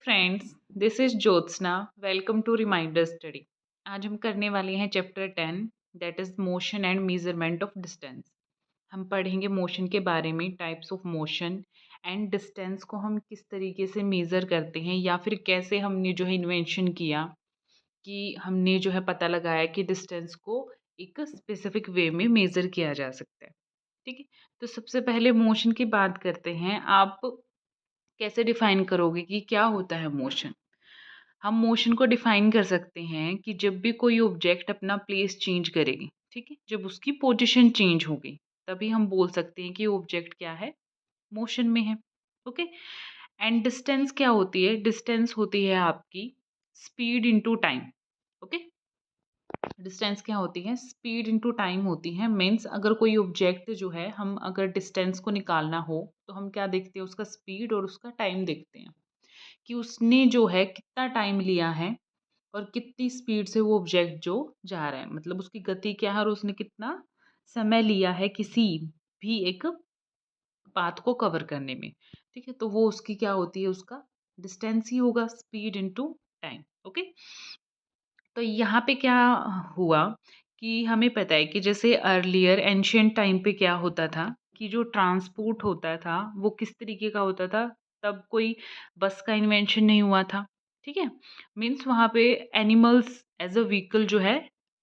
Friends, this is Jyotsna. Welcome to reminder study. आज हम करने वाले हैं chapter 10, that is motion and measurement of distance. हम पढ़ेंगे मोशन के बारे में, types of motion and distance को हम किस तरीके से मेज़र करते हैं, या फिर कैसे हमने जो है इन्वेंशन किया कि हमने जो है पता लगाया कि डिस्टेंस को एक स्पेसिफिक वे में मेज़र किया जा सकता है। ठीक है, तो सबसे पहले मोशन की बात करते हैं। आप कैसे डिफाइन करोगे कि क्या होता है मोशन? हम मोशन को डिफाइन कर सकते हैं कि जब भी कोई ऑब्जेक्ट अपना प्लेस चेंज करेगी, ठीक है, जब उसकी पोजीशन चेंज होगी, तभी हम बोल सकते हैं कि ऑब्जेक्ट क्या है, मोशन में है। ओके। एंड डिस्टेंस क्या होती है? डिस्टेंस होती है आपकी speed into time. Okay. Distance क्या होती है? स्पीड इनटू टाइम होती है। मीन्स अगर कोई ऑब्जेक्ट जो है, हम अगर डिस्टेंस को निकालना हो तो हम क्या देखते हैं? उसका स्पीड और उसका टाइम देखते हैं कि उसने जो है कितना टाइम लिया है और कितनी स्पीड से वो ऑब्जेक्ट जो जा रहा है, मतलब उसकी गति क्या है और उसने कितना समय लिया है किसी भी एक पाथ को कवर करने में। ठीक है, तो वो उसकी क्या होती है? उसका डिस्टेंस ही होगा, स्पीड इनटू टाइम। ओके। तो यहाँ पे क्या हुआ कि हमें पता है कि जैसे अर्लियर एंशियंट टाइम पे क्या होता था कि जो ट्रांसपोर्ट होता था वो किस तरीके का होता था। तब कोई बस का इन्वेंशन नहीं हुआ था। ठीक है, मीन्स वहाँ पे एनिमल्स एज अ व्हीकल जो है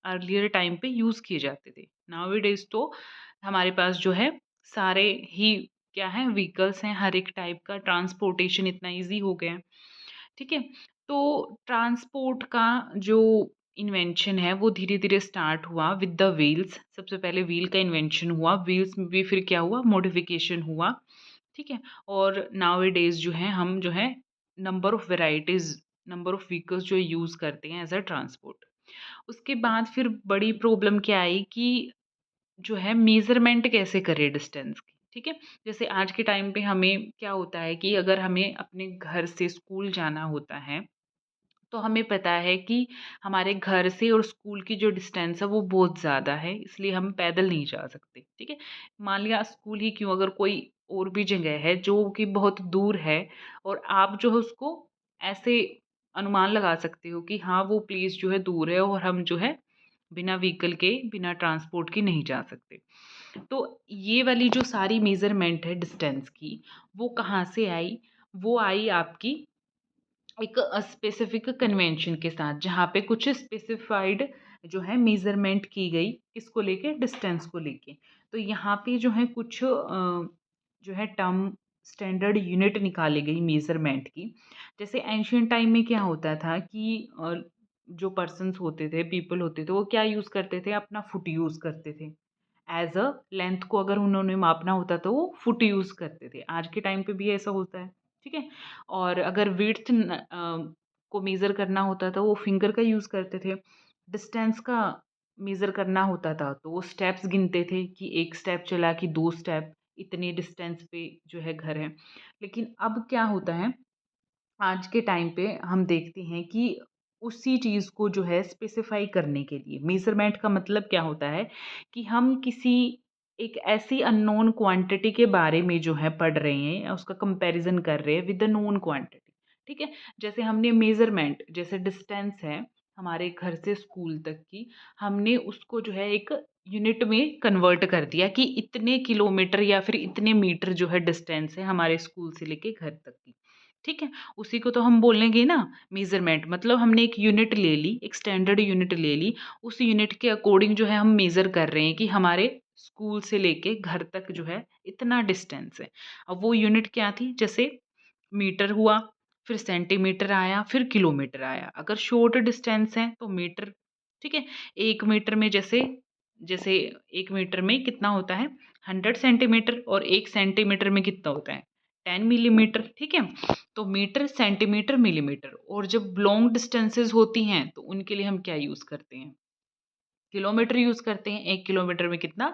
अर्लियर टाइम पे यूज़ किए जाते थे। नाउ डेज तो हमारे पास जो है सारे ही क्या है, व्हीकल्स हैं, हर एक टाइप का ट्रांसपोर्टेशन इतना ईजी हो गया है। ठीक है, तो ट्रांसपोर्ट का जो इन्वेंशन है वो धीरे-धीरे स्टार्ट हुआ विद द व्हील्स। सबसे पहले व्हील का इन्वेंशन हुआ, व्हील्स में भी फिर क्या हुआ? मॉडिफिकेशन हुआ। ठीक है, और नाउ-ए-डेज़ जो है हम जो है number of varieties, number of vehicles जो यूज़ करते हैं एज़ अ ट्रांसपोर्ट। उसके बाद फिर बड़ी प्रॉब्लम क्या आई कि जो है मेज़रमेंट कैसे करें डिस्टेंस की। ठीक है, जैसे आज के टाइम पे हमें क्या होता है कि अगर हमें अपने घर से स्कूल जाना होता है, तो हमें पता है कि हमारे घर से और स्कूल की जो डिस्टेंस है वो बहुत ज़्यादा है, इसलिए हम पैदल नहीं जा सकते। ठीक है, मान लिया स्कूल ही क्यों, अगर कोई और भी जगह है जो कि बहुत दूर है और आप जो है उसको ऐसे अनुमान लगा सकते हो कि हाँ वो प्लेस जो है दूर है और हम जो है बिना व्हीकल के, बिना ट्रांसपोर्ट के नहीं जा सकते। तो ये वाली जो सारी मेज़रमेंट है डिस्टेंस की, वो कहाँ से आई? वो आई आपकी एक स्पेसिफिक कन्वेंशन के साथ, जहाँ पे कुछ स्पेसिफाइड जो है मेज़रमेंट की गई, किसको लेके? डिस्टेंस को लेके। तो यहाँ पे जो है कुछ जो है टर्म, स्टैंडर्ड यूनिट निकाली गई मेज़रमेंट की। जैसे एंशिएंट टाइम में क्या होता था कि जो पर्सन्स होते थे, पीपल होते थे, वो क्या यूज़ करते थे? अपना फुट यूज़ करते थे। एज़ अ लेंथ को अगर उन्होंने मापना होता तो वो फुट यूज़ करते थे। आज के टाइम पे भी ऐसा होता है। ठीक है? और अगर विड्थ को मेज़र करना होता था वो फिंगर का यूज़ करते थे। डिस्टेंस का मेज़र करना होता था तो वो स्टेप्स गिनते थे कि 1 स्टेप चला कि 2 स्टेप, इतने डिस्टेंस पे जो है घर है। लेकिन अब क्या होता है, आज के टाइम पे हम देखते हैं कि उसी चीज़ को जो है स्पेसिफ़ाई करने के लिए मेज़रमेंट का मतलब क्या होता है कि हम किसी एक ऐसी अननोन क्वांटिटी के बारे में जो है पढ़ रहे हैं या उसका कंपैरिज़न कर रहे हैं विद द नोन क्वांटिटी। ठीक है? जैसे हमने मेज़रमेंट, जैसे डिस्टेंस है हमारे घर से स्कूल तक की, हमने उसको जो है एक यूनिट में कन्वर्ट कर दिया कि इतने किलोमीटर या फिर इतने मीटर जो है डिस्टेंस है हमारे स्कूल से लेके घर तक की। ठीक है? उसी को तो हम बोलेंगे ना मेज़रमेंट, मतलब हमने एक यूनिट ले ली, एक स्टैंडर्ड यूनिट ले ली, उस यूनिट के अकॉर्डिंग जो है हम मेज़र कर रहे हैं कि हमारे स्कूल से लेके घर तक जो है इतना डिस्टेंस है। अब वो यूनिट क्या थी? जैसे मीटर हुआ, फिर सेंटीमीटर आया, फिर किलोमीटर आया। अगर शॉर्ट डिस्टेंस है तो मीटर। ठीक है? 1 मीटर में जैसे जैसे 1 मीटर में कितना होता है? 100 सेंटीमीटर, और 1 सेंटीमीटर में कितना होता है? 10 मिलीमीटर। ठीक है? तो मीटर, सेंटीमीटर, मिलीमीटर। और जब लॉन्ग डिस्टेंसेस होती हैं तो उनके लिए हम क्या यूज़ करते हैं? किलोमीटर यूज़ करते हैं। 1 किलोमीटर में कितना?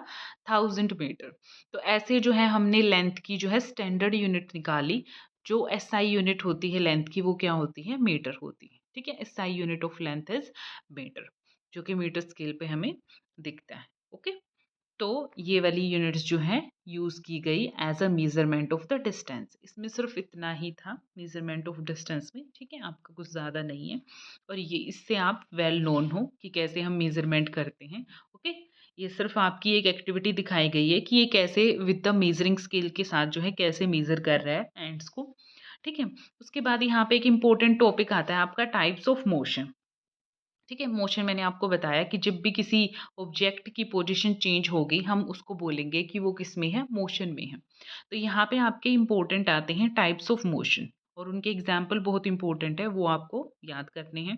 1000 मीटर। तो ऐसे जो है हमने लेंथ की जो है स्टैंडर्ड यूनिट निकाली। जो एसआई यूनिट होती है लेंथ की वो क्या होती है? मीटर होती है। ठीक है? SI unit of length is metre, जो कि मीटर स्केल पे हमें दिखता है। ओके? तो ये वाली यूनिट्स जो हैं यूज़ की गई as a measurement of the distance. इसमें सिर्फ़ इतना ही था मेज़रमेंट ऑफ डिस्टेंस में। ठीक है? ठीक है, आपका कुछ ज़्यादा नहीं है और ये इससे आप वेल नोन हो कि कैसे हम मेज़रमेंट करते हैं, ओके? ये सिर्फ़ आपकी एक एक्टिविटी दिखाई गई है कि ये कैसे विद द मेज़रिंग स्केल के साथ जो है कैसे मेज़र कर रहा है एंड्स को, ठीक है? उसके बाद यहाँ पे एक इम्पोर्टेंट टॉपिक आता है आपका टाइप्स ऑफ मोशन। ठीक है, मोशन मैंने आपको बताया कि जब भी किसी ऑब्जेक्ट की पोजीशन चेंज होगी, हम उसको बोलेंगे कि वो किस में है, मोशन में है। तो यहाँ पे आपके इम्पोर्टेंट आते हैं टाइप्स ऑफ मोशन और उनके एग्ज़ाम्पल बहुत इम्पोर्टेंट है, वो आपको याद करने हैं।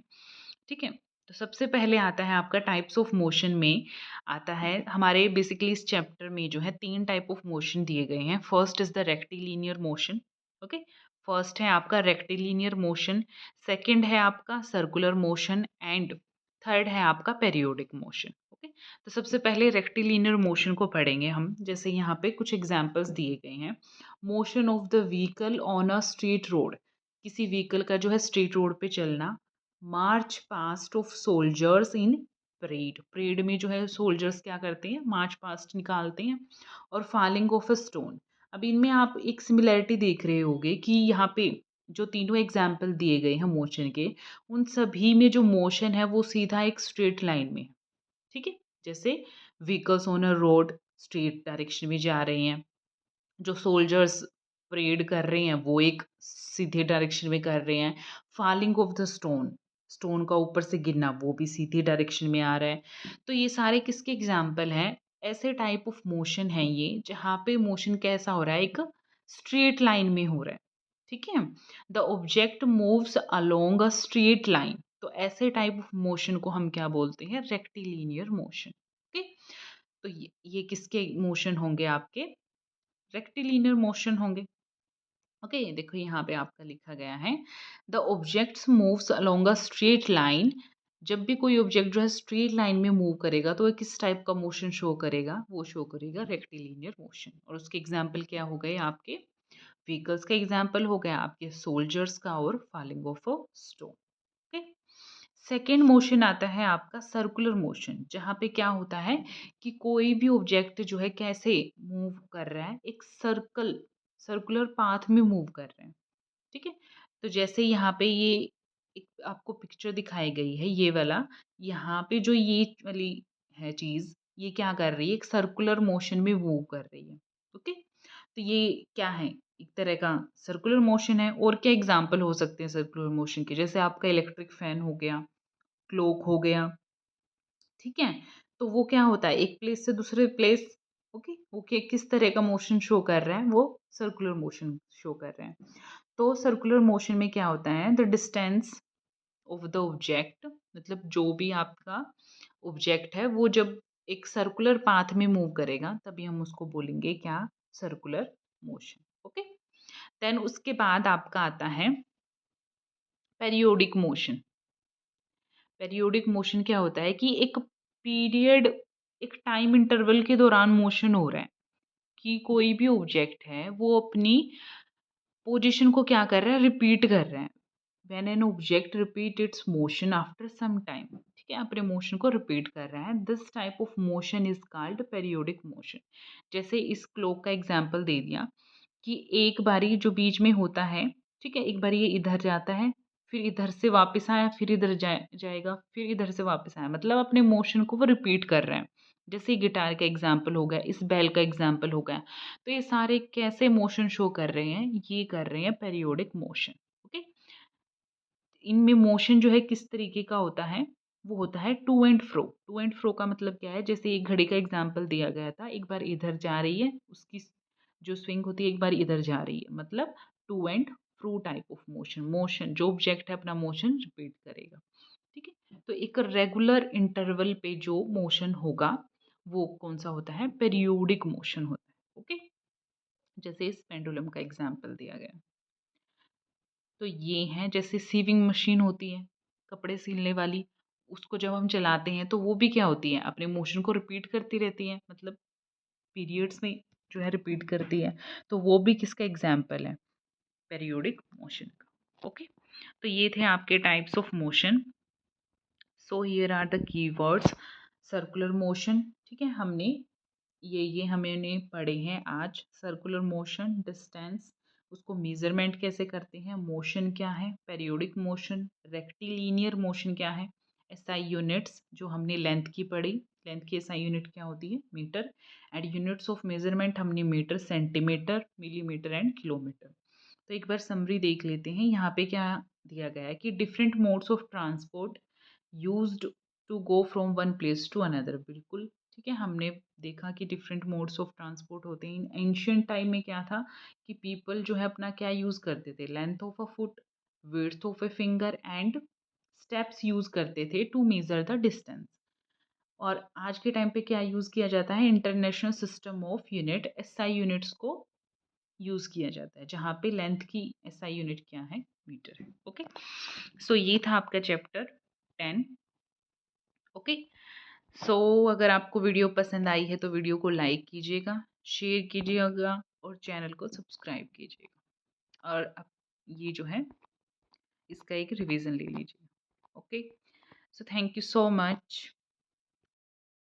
ठीक है? तो सबसे पहले आता है आपका टाइप्स ऑफ मोशन में आता है हमारे बेसिकली इस चैप्टर में जो है 3 टाइप ऑफ मोशन दिए गए हैं। First is the rectilinear motion, okay? First है आपका रेक्टिलिनियर मोशन, सेकंड है आपका सर्कुलर मोशन एंड थर्ड है आपका पेरियोडिक मोशन, ओके? तो सबसे पहले रेक्टिलिनियर मोशन को पढ़ेंगे हम, जैसे यहाँ पे कुछ एग्ज़ाम्पल्स दिए गए हैं। Motion of the vehicle on a street road, किसी व्हीकल का जो है स्ट्रीट रोड पे चलना। March past of soldiers in parade, parade में जो है सोल्जर्स क्या करते हैं, मार्च पास्ट निकालते हैं। और फॉलिंग ऑफ अ स्टोन, अब इनमें आप एक सिमिलैरिटी देख रहे होगे कि यहाँ पे जो तीनों एग्जाम्पल दिए गए हैं मोशन के, उन सभी में जो मोशन है वो सीधा एक स्ट्रेट लाइन में है, ठीक है? जैसे vehicles on a road straight direction में जा रहे हैं, जो सोल्जर्स परेड कर रहे हैं वो एक सीधे डायरेक्शन में कर रहे हैं। Falling of the stone, stone का ऊपर से गिरना वो भी सीधी डायरेक्शन में आ रहा है। तो ये सारे किसके एग्जाम्पल हैं? ऐसे टाइप ऑफ मोशन है ये जहाँ पे मोशन कैसा हो रहा है, एक स्ट्रेट लाइन में हो रहा है, ठीक है? The object moves along a straight line, तो ऐसे टाइप ऑफ मोशन को हम क्या बोलते हैं? Rectilinear motion, okay? तो ये किसके मोशन होंगे? आपके रेक्टिलिनियर मोशन होंगे, ओके? देखो यहाँ पे आपका लिखा गया है the objects moves along a straight line, जब भी कोई ऑब्जेक्ट जो है स्ट्रेट लाइन में मूव करेगा तो वो किस टाइप का मोशन शो करेगा? वो शो करेगा रेक्टिलिनियर मोशन। और उसके एग्जाम्पल क्या हो गए आपके? व्हीकल्स का एग्जाम्पल हो गया, आपके सोल्जर्स का और falling of a stone, okay? Second motion आता है आपका सर्कुलर मोशन, जहाँ पे क्या होता है कि कोई भी ऑब्जेक्ट जो है कैसे मूव कर रहा है, एक सर्कुलर पाथ में मूव कर रहे हैं, ठीक है? तो जैसे यहाँ पे ये एक आपको पिक्चर दिखाई गई है, ये वाला, यहाँ पे जो ये वाली है चीज़, ये क्या कर रही है? एक सर्कुलर मोशन में मूव कर रही है, ओके? तो ये क्या है? एक तरह का सर्कुलर मोशन है। और क्या एग्जाम्पल हो सकते हैं सर्कुलर मोशन के? जैसे आपका इलेक्ट्रिक फैन हो गया, क्लॉक हो गया, ठीक है? तो वो क्या होता है, एक प्लेस से दूसरे प्लेस, ओके? वो किस तरह का मोशन शो कर रहा है? वो सर्कुलर मोशन शो कर रहे हैं। तो सर्कुलर मोशन में क्या होता है? The distance of the object, मतलब जो भी आपका ऑब्जेक्ट है वो जब एक सर्कुलर पाथ में मूव करेगा तभी हम उसको बोलेंगे क्या? Circular motion, okay? देन उसके बाद आपका आता है पेरियोडिक मोशन। पेरियोडिक मोशन क्या होता है कि एक पीरियड, एक टाइम इंटरवल के दौरान मोशन हो रहा है, कि कोई भी ऑब्जेक्ट है वो अपनी पोजीशन को क्या कर रहा है? रिपीट कर रहा है। When an object repeat its motion after some time, ठीक है? अपने मोशन को रिपीट कर रहा है, this type of motion is called periodic motion. जैसे इस क्लॉक का एग्जांपल दे दिया कि एक बारी जो बीच में होता है, ठीक है? एक बारी ये इधर जाता है, फिर इधर से वापस आया, फिर इधर जाएगा, फिर इधर से वापस आया, मतलब अपने मोशन को वो रिपीट कर रहा है। जैसे गिटार का एग्जाम्पल हो गया, इस बेल का एग्जाम्पल हो गया। तो ये सारे कैसे मोशन शो कर रहे हैं? ये कर रहे हैं पेरियोडिक मोशन, ओके? इनमें मोशन जो है किस तरीके का होता है? वो होता है to and fro. To and fro का मतलब क्या है? जैसे एक घड़ी का एग्जाम्पल दिया गया था, एक बार इधर जा रही है, उसकी जो स्विंग होती है एक बार इधर जा रही है, मतलब to and fro type of motion. Motion जो ऑब्जेक्ट है अपना मोशन रिपीट करेगा, ठीक है? तो एक रेगुलर इंटरवल पे जो मोशन होगा वो कौन सा होता है? पेरियोडिक मोशन होता है, ओके? जैसे इस पेंडुलम का एग्जाम्पल दिया गया। तो ये हैं, जैसे सीविंग मशीन होती है, कपड़े सिलने वाली, उसको जब हम चलाते हैं तो वो भी क्या होती है? अपने मोशन को रिपीट करती रहती है, मतलब पीरियड्स में जो है रिपीट करती है। तो वो भी किसका एग्जाम्पल है? पेरियोडिक मोशन का, ओके? तो ये थे आपके types of motion. So here are the keywords. Circular motion, ठीक है? हमने ये हमने पढ़े हैं आज। सर्कुलर मोशन, डिस्टेंस, उसको मेजरमेंट कैसे करते हैं, मोशन क्या है, पीरियोडिक मोशन, रेक्टिलिनियर मोशन क्या है, एसआई यूनिट्स जो हमने लेंथ की पढ़ी, लेंथ की एसआई यूनिट क्या होती है, metre, and units of measurement हमने metre, centimetre, millimetre and kilometre. तो एक बार समरी देख लेते हैं। यहाँ पे क्या दिया गया है कि different modes of transport used to go from one place to another. बिल्कुल ठीक है, हमने देखा कि डिफरेंट मोड्स ऑफ ट्रांसपोर्ट होते हैं। एंशियंट टाइम में क्या था कि पीपल जो है अपना क्या यूज़ करते थे, length of a foot, width of a finger and steps use करते थे टू मेजर द डिस्टेंस। और आज के टाइम पे क्या यूज़ किया जाता है, international system of unit, SI units को यूज़ किया जाता है, जहाँ पे लेंथ की एसआई यूनिट क्या है, मीटर है। ओके, सो ये था आपका चैप्टर 10। ओके, सो अगर आपको वीडियो पसंद आई है तो वीडियो को लाइक कीजिएगा, शेयर कीजिएगा और चैनल को सब्सक्राइब कीजिएगा। और अब ये जो है इसका एक रिवीजन ले लीजिए। Okay, so thank you so much.